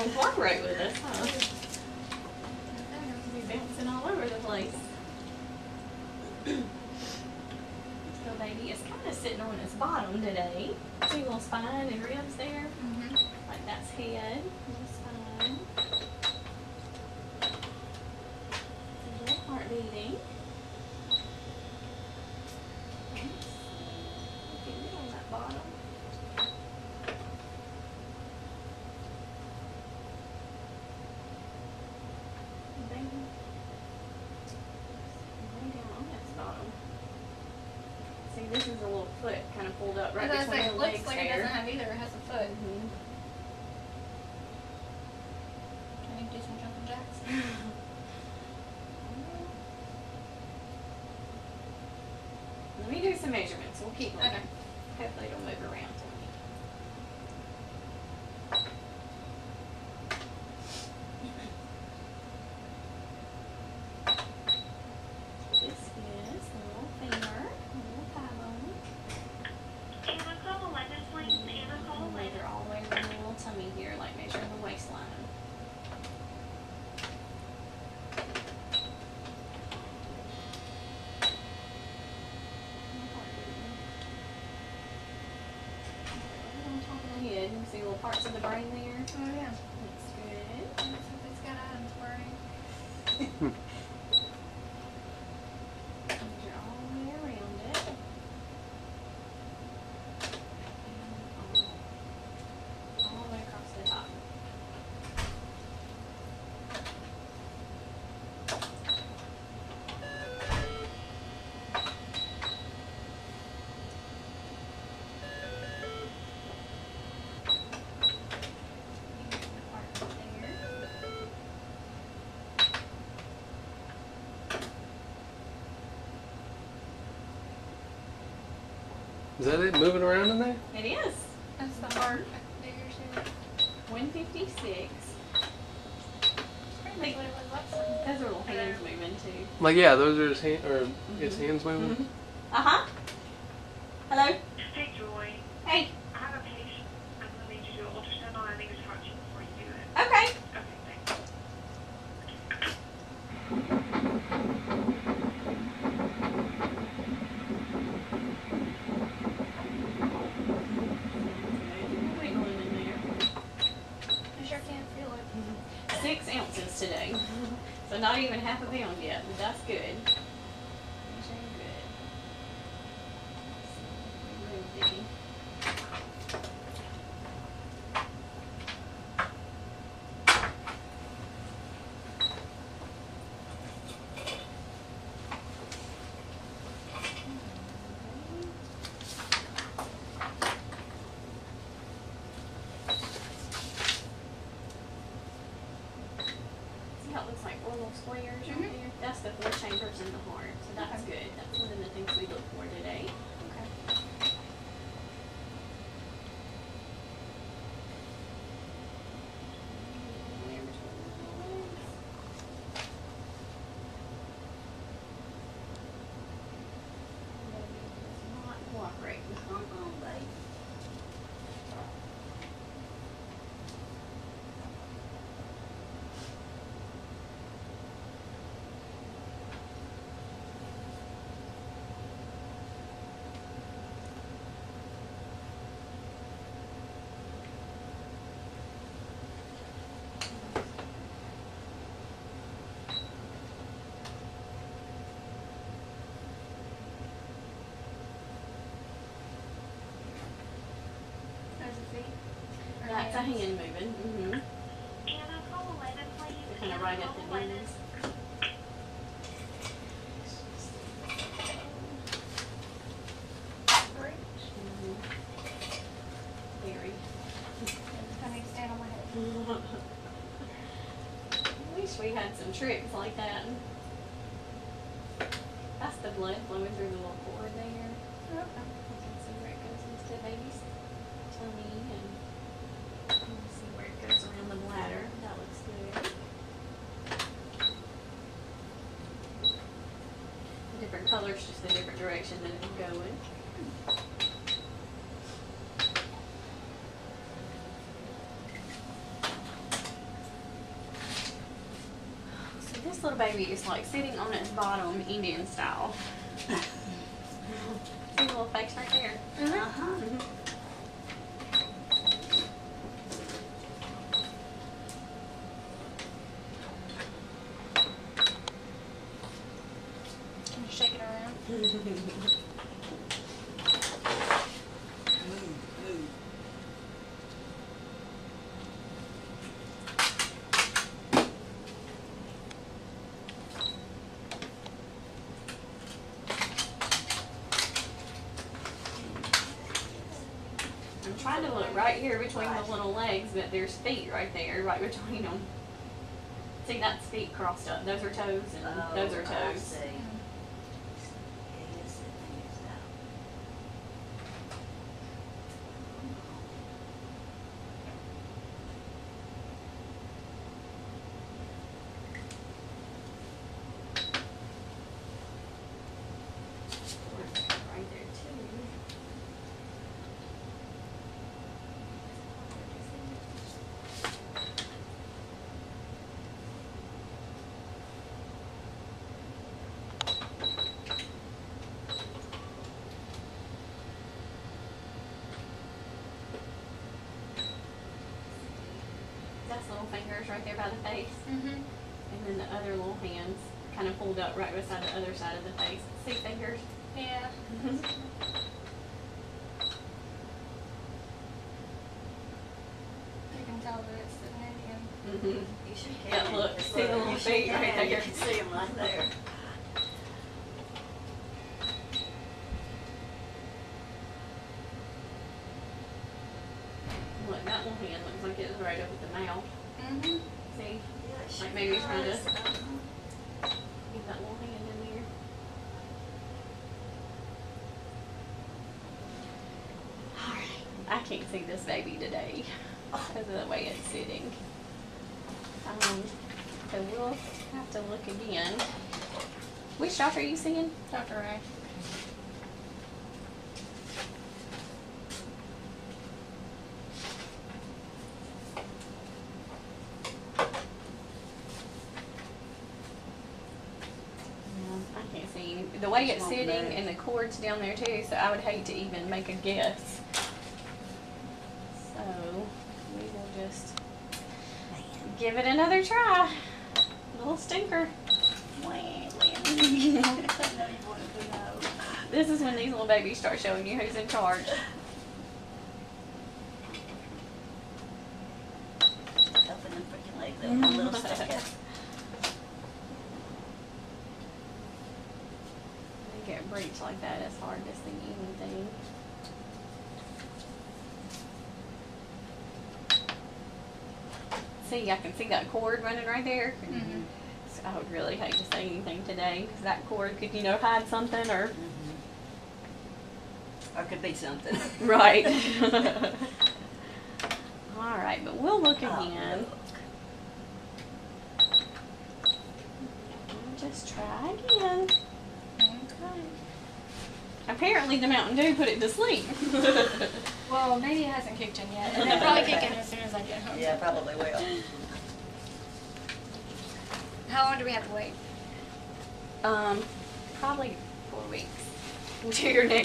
gonna cooperate with us, huh? They're gonna be bouncing all over the place. So baby is kind of sitting on his bottom today. See a little spine and ribs there? Mm-hmm. Like that's head, little spine. Little heart beating. Get it on that bottom. Baby. Lay down on that bottom. See, this is a little foot kind of pulled up right between the It legs looks like there. it doesn't have either. It has a foot. Mm-hmm. Can you do some jumping jacks? Let me do some measurements. We'll keep looking. Okay. Hopefully it'll move around for me. This is the little femur, little thigh bone. We'll measure all the way around the little tummy here, like measure the waistline. On top of the head, you can see little parts of the brain there. Oh yeah. Looks good. Let's hope it's got Adam's brain. Measure all the way around it. And all the way across the top. Is that it moving around in there? It is. That's the heart. Figures here. 156. Pretty much what it was last time. Those are little hands moving too. Like, yeah, those are his hand, or his hands moving. Uh-huh. Hello? Hey, Joy. Hey. I have a patient. I'm going to need you to do an ultrasound on. I need to talk to you before you do it. Okay. Okay, thanks. Wiggling in there. I sure can't feel it. 6 ounces today. So not even half a pound yet, but that's good. Measuring good. Move, Dickie. See how it looks like 4 little squares right Mhm. there? That's the 4 chambers in the heart, so that's good. That's one of the things we look for today. Okay. There between the legs. Baby does not cooperate. Come on, babe. There's the feet. Or That's a hands. hand moving. Mm-hmm. Anna, call 11, please. Kind of right at the knees. Great. Mm-hmm. Very. I need to stand on my head. I wish we had some tricks like that. That's the blood flowing through the little cord there. Okay. You can see where it goes into the baby's tummy, and you can see where it goes around the bladder. That looks good. The different colors, just a different direction that it's going. This little baby is like sitting on its bottom Indian style. See the little face right there? Uh-huh. Can you shake it around? I'm trying to look right here between the little legs, but there's feet right there, right between them. See, that's feet crossed up. Those are toes, and those are I toes. see. Yes, it is out. Right there too. That's little fingers right there by the face. Mm-hmm. And then the other little hands kind of pulled up right beside the other side of the face. See fingers? Yeah. You can tell that it's an Indian. Mm-hmm. You sure Yeah, can. look, see the little You sure feet right can. You there. can see them right there. Look, that little hand looks like it was right up at the mouth. Mm-hmm. See? Yeah, it sure Like maybe he's trying to does. get that little hand in there. Alright. I can't see this baby today because of the way it's sitting. So we'll have to look again. Which doctor are you seeing? Dr. Ray. I can't see any. The way it's Won't sitting move. and the cord's down there too, so I would hate to even make a guess. So we will just give it another try. Little stinker. This is when these little babies start showing you who's in charge. Open them freaking legs up, my little sticker. They get breached like that, it's hard to see anything. See, I can see that cord running right there. Mm-hmm. So I would really hate to say anything today because that cord could, hide something or. Or could be something. Right. All right, but we'll look again. We'll just try again. Okay. Apparently the Mountain Dew put it to sleep. Well, maybe it hasn't kicked in yet. And it'll probably kick in as soon as I get home. Yeah, probably will. How long do we have to wait? Probably 4 weeks until your next